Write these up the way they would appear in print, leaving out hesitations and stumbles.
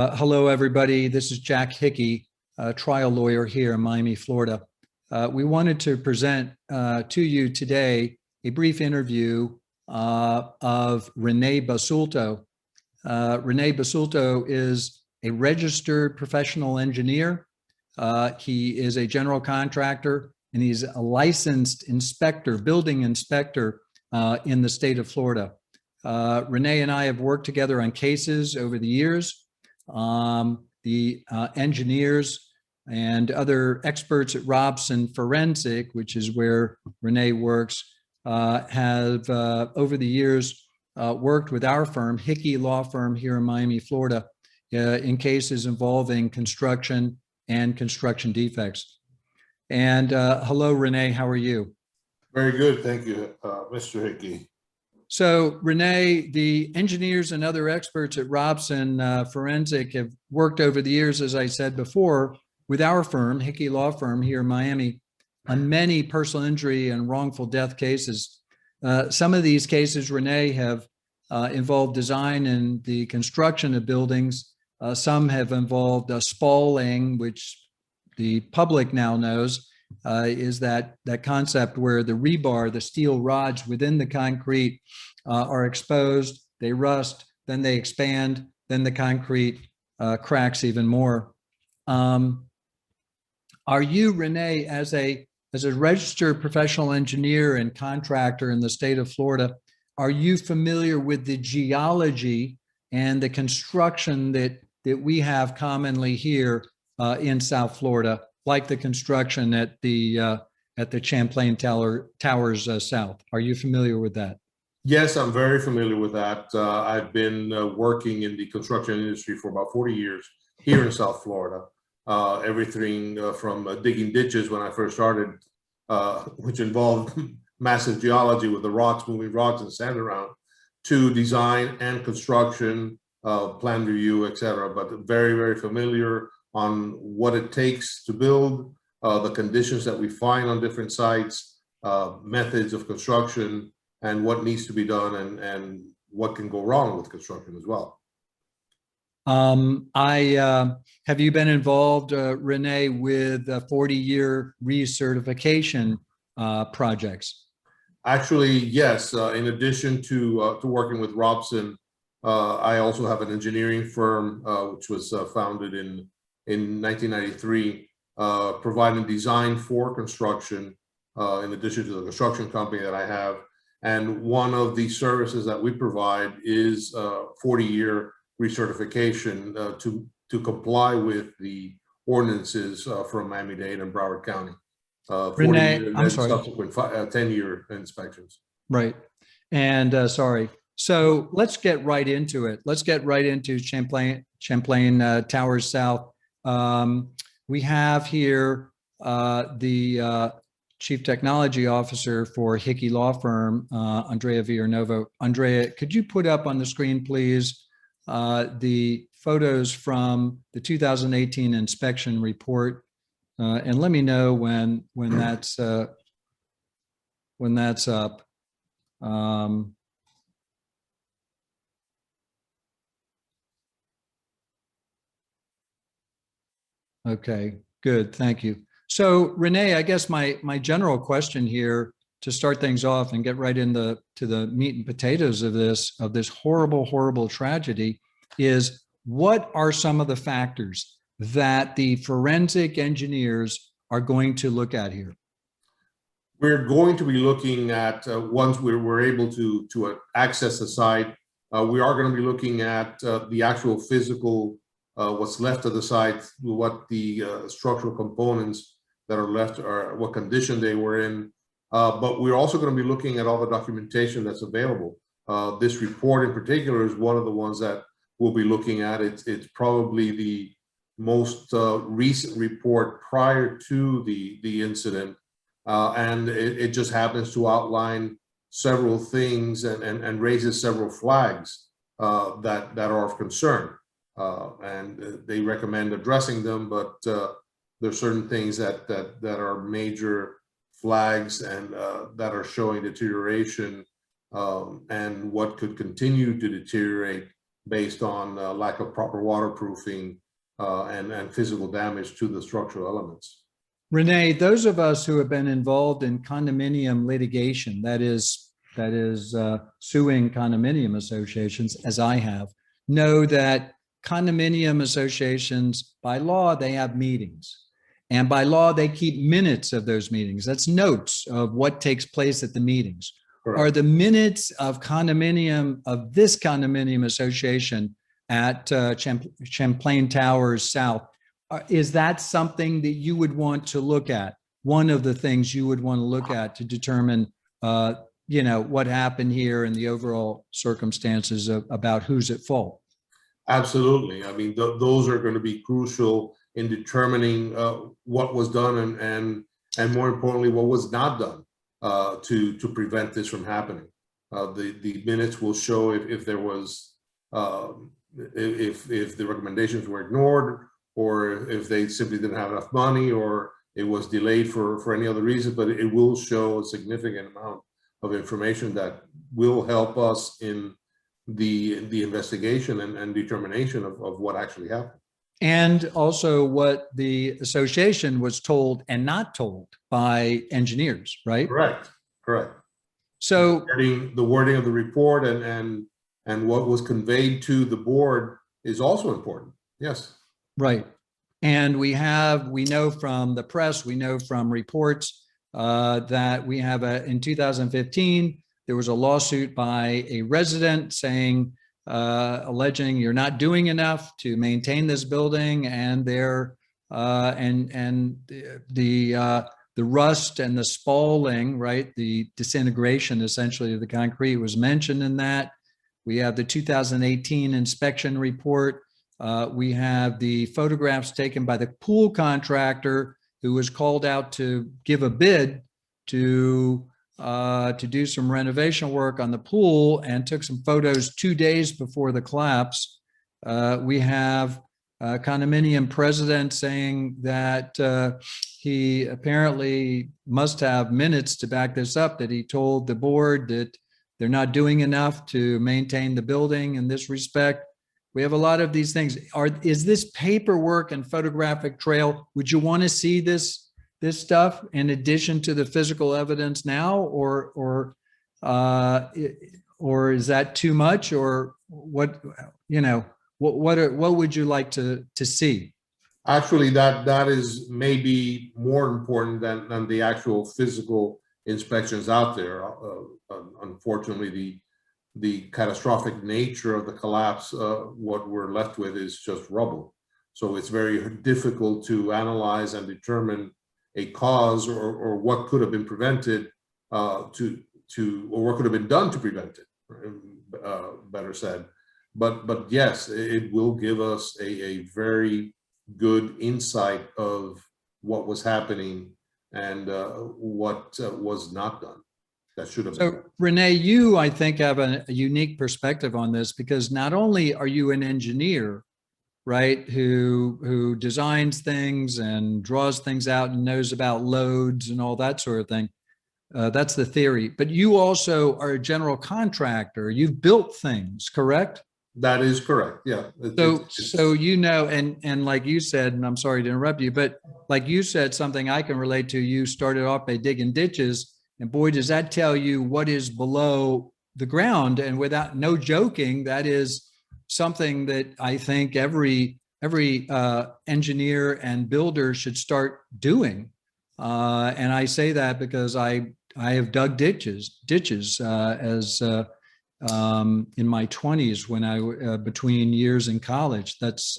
Hello, everybody. This is Jack Hickey, a trial lawyer here in Miami, Florida. We wanted to present to you today a brief interview of Rene Basulto. Rene Basulto is a registered professional engineer. He is a general contractor, and he's a licensed inspector, building inspector in the state of Florida. Rene and I have worked together on cases over the years. The engineers and other experts at Robson Forensic, which is where Rene works, have over the years worked with our firm, Hickey Law Firm here in Miami, Florida, in cases involving construction and construction defects. And hello, Rene, how are you? Very good, thank you, Mr. Hickey. So, Rene, the engineers and other experts at Robson Forensic have worked over the years, as I said before, with our firm, Hickey Law Firm here in Miami, on many personal injury and wrongful death cases. Some of these cases, Rene, have involved design and the construction of buildings. Some have involved spalling, which the public now knows is that concept where the rebar, the steel rods within the concrete are exposed, they rust, then they expand, then the concrete cracks even more. Are you, Rene, as a registered professional engineer and contractor in the state of Florida, are you familiar with the geology and the construction that we have commonly here in South Florida, like the construction at the Champlain Towers South? Are you familiar with that? Yes, I'm very familiar with that. I've been working in the construction industry for about 40 years here in South Florida. Everything from digging ditches when I first started, which involved massive geology with the rocks, moving rocks and sand around, to design and construction, plan review, etc. But very, very familiar on what it takes to build, the conditions that we find on different sites, methods of construction, and what needs to be done and what can go wrong with construction as well. Have you been involved, Rene, with 40-year recertification projects? Actually, yes. In addition to working with Robson, I also have an engineering firm which was founded in 1993, providing design for construction, in addition to the construction company that I have. And one of the services that we provide is 40-year recertification to comply with the ordinances from Miami-Dade and Broward County. Rene, I'm sorry. Subsequent 10-year inspections. Right. And sorry. So let's get right into it. Let's get right into Champlain Towers South. We have here the Chief Technology Officer for Hickey Law Firm, Andrea Villarnovo. Andrea, could you put up on the screen, please, the photos from the 2018 inspection report, and let me know when that's up. Okay, good, thank you. So, Rene, I guess my general question here to start things off and get right into the meat and potatoes of this horrible tragedy is, what are some of the factors that the forensic engineers are going to look at here? We're going to be looking at, once we're able to access the site, we are going to be looking at the actual physical, what's left of the site, what the structural components that are left are, what condition they were in. But we're also going to be looking at all the documentation that's available. This report in particular is one of the ones that we'll be looking at. It's probably the most recent report prior to the incident. And it just happens to outline several things and raises several flags that are of concern. And they recommend addressing them, but there's certain things that are major flags and that are showing deterioration and what could continue to deteriorate based on lack of proper waterproofing and physical damage to the structural elements. Rene, those of us who have been involved in condominium litigation, that is suing condominium associations, as I have, know that condominium associations, by law, they have meetings. And by law, they keep minutes of those meetings. That's notes of what takes place at the meetings. Correct. Are the minutes of this condominium association at Champlain Towers South, is that something that you would want to look at? One of the things you would want to look at to determine, what happened here and the overall circumstances about who's at fault? Absolutely. I mean, those are going to be crucial in determining what was done and more importantly, what was not done to prevent this from happening. The minutes will show if there was if the recommendations were ignored, or if they simply didn't have enough money, or it was delayed for any other reason. But it will show a significant amount of information that will help us in the investigation and determination of what actually happened. And also what the association was told and not told by engineers, right? Correct. So the wording of the report and what was conveyed to the board is also important. Yes. Right. And we know from the press, we know from reports that we have in 2015, there was a lawsuit by a resident saying, alleging you're not doing enough to maintain this building, and the rust and the spalling, right? The disintegration essentially of the concrete was mentioned in that. We have the 2018 inspection report. We have the photographs taken by the pool contractor who was called out to give a bid to do some renovation work on the pool, and took some photos 2 days before the collapse. We have a condominium president saying that he apparently must have minutes to back this up, that he told the board that they're not doing enough to maintain the building in this respect. We have a lot of these things. Is this paperwork and photographic trail, would you want to see this stuff in addition to the physical evidence now, or is that too much, or what would you like to see? Actually, that is maybe more important than the actual physical inspections out there. Unfortunately, the catastrophic nature of the collapse, what we're left with is just rubble. So it's very difficult to analyze and determine a cause or what could have been prevented or what could have been done to prevent it, better said. But yes, it will give us a very good insight of what was happening and what was not done that should have been. So Rene, you, I think, have a unique perspective on this, because not only are you an engineer, right, who designs things and draws things out and knows about loads and all that sort of thing. That's the theory. But you also are a general contractor. You've built things, correct? That is correct. Yeah. So and like you said, and I'm sorry to interrupt you, but like you said, something I can relate to, you started off by digging ditches, and boy, does that tell you what is below the ground. And without no joking, that is something that I think every engineer and builder should start doing. And I say that because I have dug ditches as in my 20s when I between years in college. That's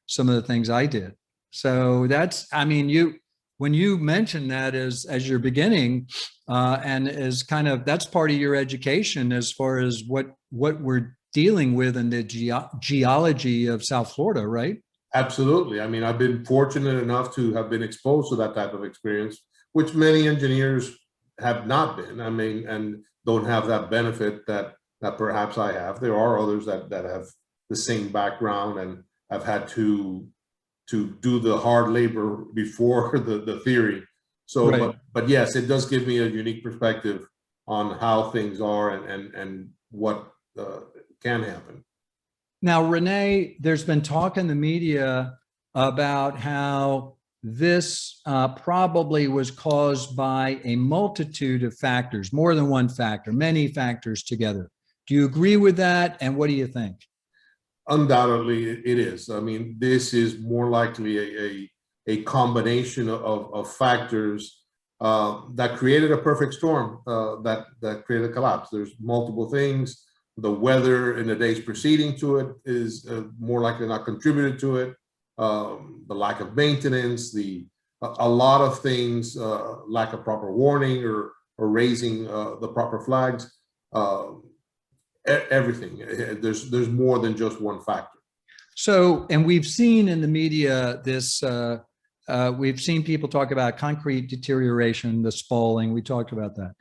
some of the things I did. So that's, I mean, when you mention that as your beginning and as kind of, that's part of your education as far as what we're dealing with in the geology of South Florida, right? Absolutely. I mean, I've been fortunate enough to have been exposed to that type of experience, which many engineers have not been. I mean, and don't have that benefit that perhaps I have. There are others that have the same background and have had to do the hard labor before the theory. So, right. But yes, it does give me a unique perspective on how things are and what can happen. Now, Rene, there's been talk in the media about how this probably was caused by a multitude of factors, more than one factor, many factors together. Do you agree with that? And what do you think? Undoubtedly, it is. I mean, this is more likely a combination of factors that created a perfect storm that created a collapse. There's multiple things. The weather in the days preceding to it is more likely not contributed to it. The lack of maintenance, a lot of things, lack of proper warning or raising the proper flags. Everything. There's more than just one factor. So, and we've seen in the media this, we've seen people talk about concrete deterioration, the spalling. We talked about that.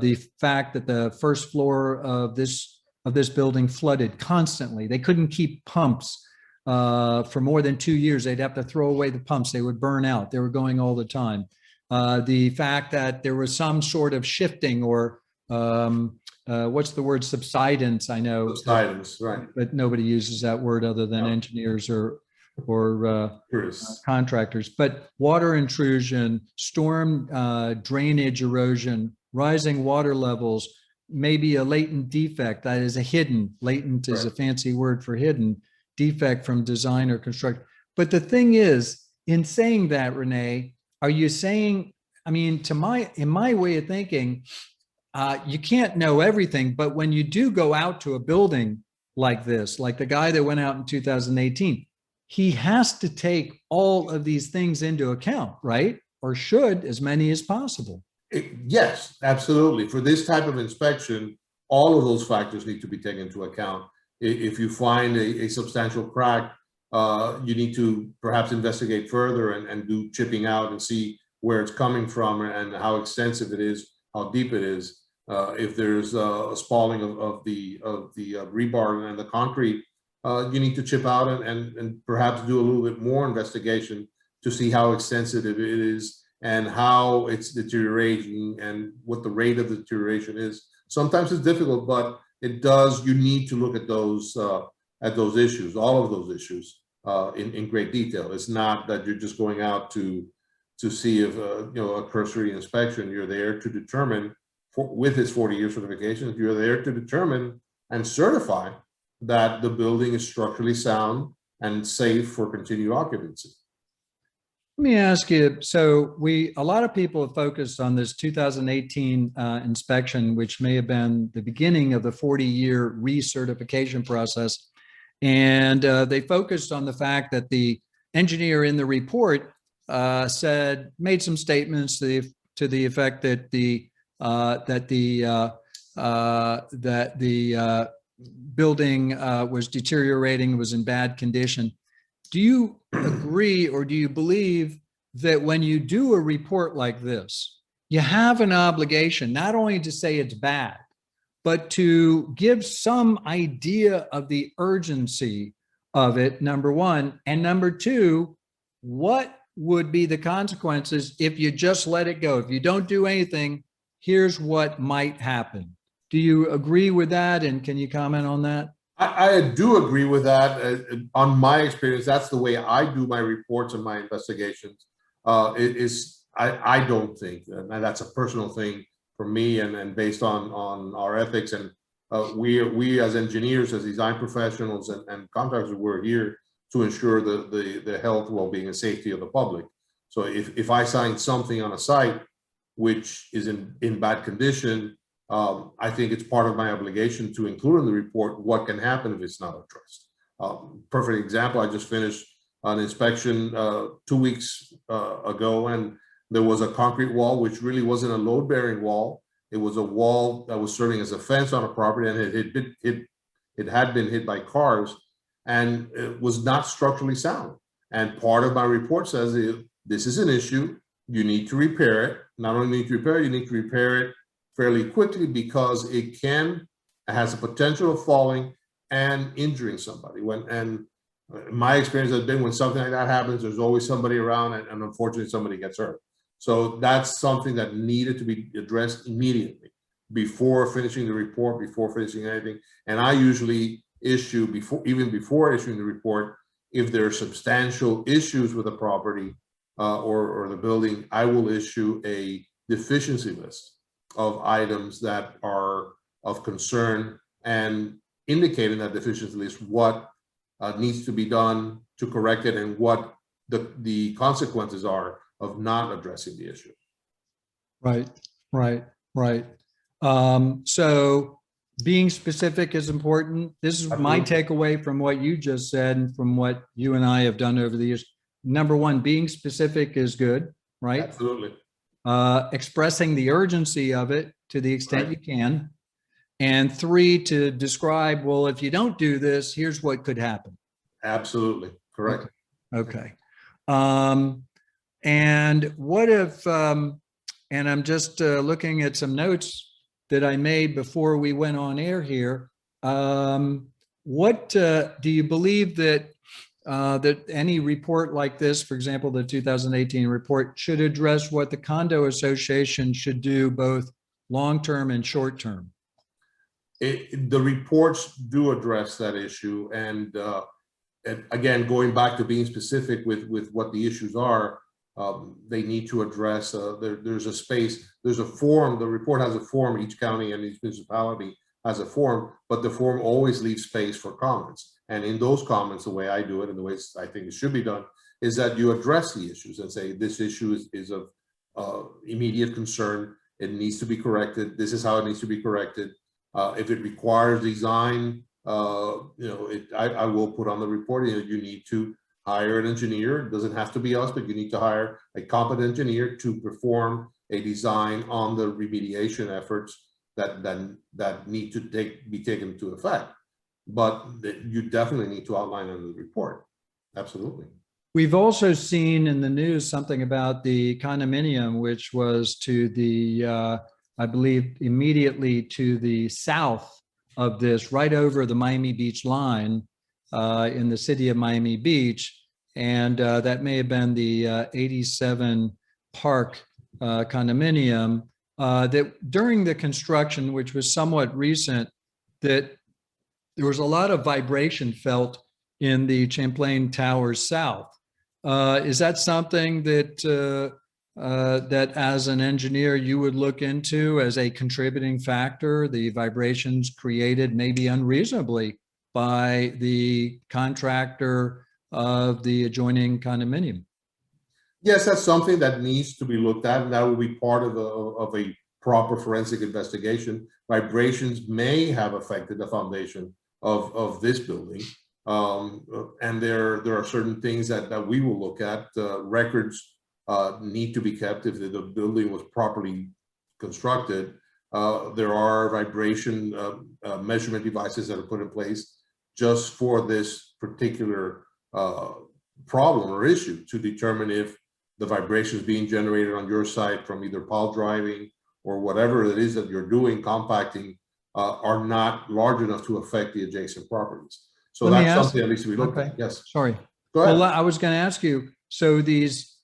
The fact that the first floor of this building flooded constantly. They couldn't keep pumps for more than 2 years. They'd have to throw away the pumps. They would burn out. They were going all the time. The fact that there was some sort of shifting or what's the word, subsidence? I know Subsidence, right? but nobody uses that word other than engineers or contractors. But water intrusion, storm drainage erosion, rising water levels, maybe a latent defect that is a hidden. Latent is a fancy word for hidden defect from design or construction. But the thing is, in saying that, Rene, are you saying? I mean, in my way of thinking, you can't know everything, but when you do go out to a building like this, like the guy that went out in 2018, he has to take all of these things into account, right? Or should, as many as possible. Yes, absolutely. For this type of inspection, all of those factors need to be taken into account. If you find a substantial crack, you need to perhaps investigate further and do chipping out and see where it's coming from and how extensive it is, how deep it is. If there's a spalling of the rebar and the concrete, you need to chip out and perhaps do a little bit more investigation to see how extensive it is and how it's deteriorating and what the rate of deterioration is. Sometimes it's difficult, but you need to look at those issues, all of those issues in great detail. It's not that you're just going out to see if a cursory inspection. You're there to determine, with its 40-year certification, you're there to determine and certify that the building is structurally sound and safe for continued occupancy. Let me ask you, so a lot of people have focused on this 2018 inspection, which may have been the beginning of the 40-year recertification process. And they focused on the fact that the engineer in the report made some statements to the effect that the building was deteriorating, was in bad condition. Do you agree, or do you believe that when you do a report like this, you have an obligation not only to say it's bad, but to give some idea of the urgency of it, number one, and number two, what would be the consequences if you just let it go? If you don't do anything, here's what might happen. Do you agree with that? And can you comment on that? I do agree with that. On my experience, that's the way I do my reports and my investigations. I don't think, and that's a personal thing for me and based on our ethics. And we as engineers, as design professionals and contractors, we're here to ensure the health, well-being, and safety of the public. So if I sign something on a site which is in bad condition, I think it's part of my obligation to include in the report what can happen if it's not addressed. Perfect example, I just finished an inspection 2 weeks ago, and there was a concrete wall, which really wasn't a load-bearing wall. It was a wall that was serving as a fence on a property, and it had been hit by cars, and it was not structurally sound. And part of my report says, this is an issue, you need to repair it. Not only need to repair it, you need to repair it fairly quickly, because it has a potential of falling and injuring somebody. And my experience has been when something like that happens, there's always somebody around, and unfortunately somebody gets hurt. So that's something that needed to be addressed immediately before finishing the report, before finishing anything. And I usually issue even before issuing the report, if there are substantial issues with the property or the building, I will issue a deficiency list of items that are of concern and indicate in that deficiency list what needs to be done to correct it and what the consequences are of not addressing the issue. Right, right, right. So being specific is important. This is my takeaway from what you just said and from what you and I have done over the years. Number one, being specific is good, right? Absolutely. Expressing the urgency of it to the extent you can. And three, to describe, well, if you don't do this, here's what could happen. Absolutely. Correct. Okay. And what if, and I'm just looking at some notes that I made before we went on air here. What do you believe that that any report like this, for example, the 2018 report, should address what the condo association should do both long-term and short-term? The reports do address that issue. And again, going back to being specific with what the issues are, they need to address, there's a space, there's a form, the report has a form, each county and each municipality has a form, but the form always leaves space for comments. And in those comments, the way I do it and the way I think it should be done is that you address the issues and say, this issue is of immediate concern. It needs to be corrected. This is how it needs to be corrected. If it requires design, I will put on the report, you need to hire an engineer. It doesn't have to be us, but you need to hire a competent engineer to perform a design on the remediation efforts that need to be taken into effect. But you definitely need to outline in the report. Absolutely. We've also seen in the news something about the condominium, which was to the, I believe, immediately to the south of this, right over the Miami Beach line in the city of Miami Beach. And that may have been the 87 Park condominium that during the construction, which was somewhat recent, that there was a lot of vibration felt in the Champlain Towers south. Is that something that that as an engineer you would look into as a contributing factor, the vibrations created maybe unreasonably by the contractor of the adjoining condominium? Yes, that's something that needs to be looked at, and that will be part of a proper forensic investigation. Vibrations may have affected the foundation of this building. And there are certain things that we will look at. Records need to be kept if the building was properly constructed. There are vibration measurement devices that are put in place just for this particular problem or issue to determine if the vibrations being generated on your site from either pile driving or whatever it is that you're doing, compacting, are not large enough to affect the adjacent properties. So that's something that needs to be looked at. Yes. Sorry. Go ahead. Well, I was going to ask you, so these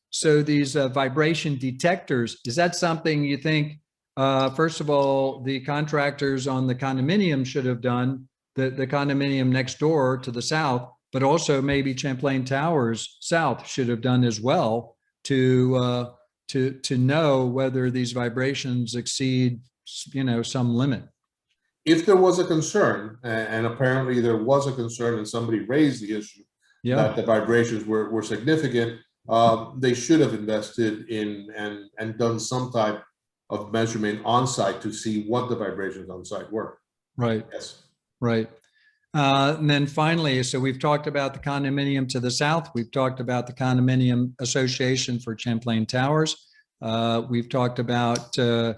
vibration detectors, is that something you think, first of all, the contractors on the condominium should have done, the condominium next door to the south, but also maybe Champlain Towers south should have done as well to know whether these vibrations exceed, some limit? If there was a concern, and apparently there was a concern and somebody raised the issue that the vibrations were significant, they should have invested in and done some type of measurement on site to see what the vibrations on site were. Right. Yes. Right. And then finally, so we've talked about the condominium to the south. We've talked about the condominium association for Champlain Towers. We've talked about the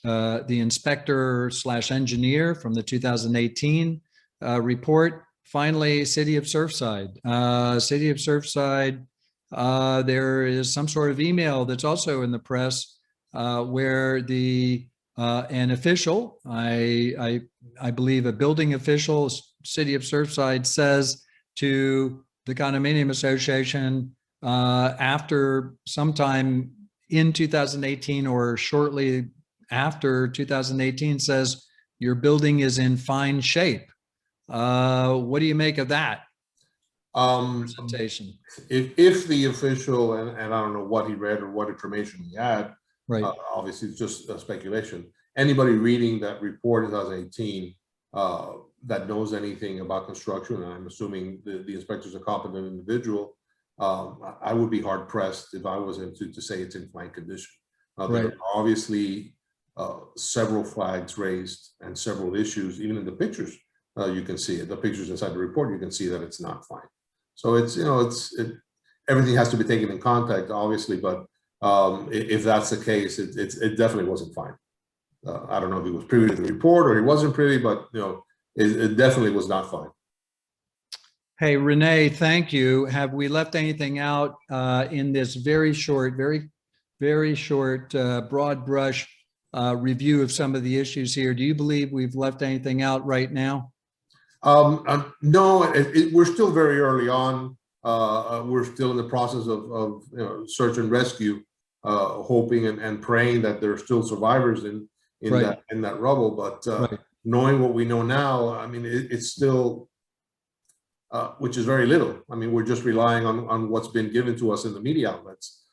inspector / engineer from the 2018 report. Finally, City of Surfside. City of Surfside, there is some sort of email that's also in the press where an official, I believe a building official, City of Surfside, says to the condominium association after sometime in 2018 or shortly after 2018, says your building is in fine shape. What do you make of that presentation? If the official, and I don't know what he read or what information he had, Right. obviously it's just speculation. Anybody reading that report in 2018 that knows anything about construction, and I'm assuming the inspector's a competent individual, I would be hard pressed if I was to say it's in fine condition. There Right. are obviously several flags raised and several issues, even in the pictures. You can see it. The pictures inside the report, you can see that it's not fine. So it's, everything has to be taken in context, obviously, but if that's the case, it definitely wasn't fine. I don't know if he was privy to the report or he wasn't privy, but it definitely was not fine. Hey, Rene, thank you. Have we left anything out in this very short, very short, broad brush review of some of the issues here? Do you believe we've left anything out right now? No, we're still very early on. We're still in the process of search and rescue, hoping and praying that there are still survivors in Right. that rubble. But Right. knowing what we know now, I mean, it's still, which is very little. I mean, we're just relying on what's been given to us in the media outlets.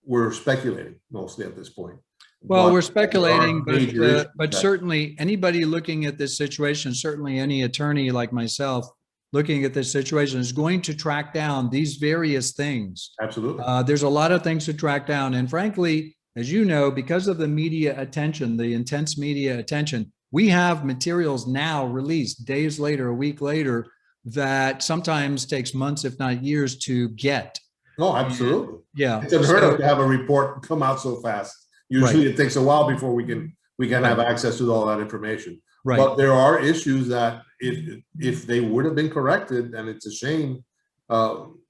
We're speculating mostly at this point. Well, But we're speculating, but that, certainly anybody looking at this situation, certainly any attorney like myself looking at this situation is going to track down these various things. absolutely. There's a lot of things to track down. And frankly, as you know, because of the media attention, the intense media attention, we have materials now released days later, a week later, that sometimes takes months, if not years, to get. No, absolutely. And, yeah. It's unheard of to have a report come out so fast. Usually Right. it takes a while before we can have access to all that information. Right. But there are issues that if they would have been corrected, and it's a shame,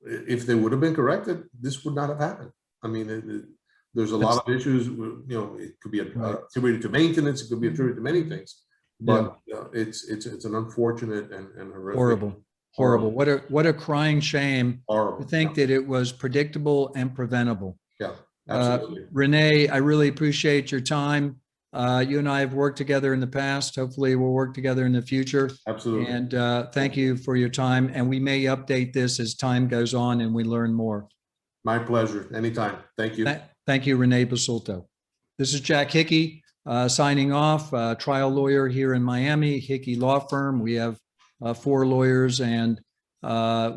if they would have been corrected, this would not have happened. I mean, there's a lot of issues. It could be attributed to maintenance. It could be attributed to many things. But it's an unfortunate and horrific. Horrible. What a crying shame Horrible. to think that it was predictable and preventable. Yeah, absolutely. Rene, I really appreciate your time. You and I have worked together in the past. Hopefully we'll work together in the future. Absolutely. And thank you for your time. And we may update this as time goes on and we learn more. My pleasure. Anytime. Thank you. Thank you, Rene Basulto. This is Jack Hickey signing off, trial lawyer here in Miami, Hickey Law Firm. We have 4 lawyers and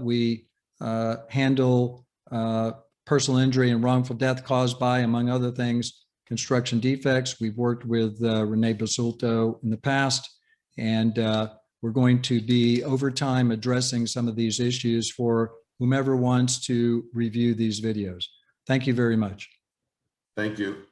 we handle personal injury and wrongful death caused by, among other things, construction defects. We've worked with Rene Basulto in the past, and we're going to be over time addressing some of these issues for whomever wants to review these videos. Thank you very much. Thank you.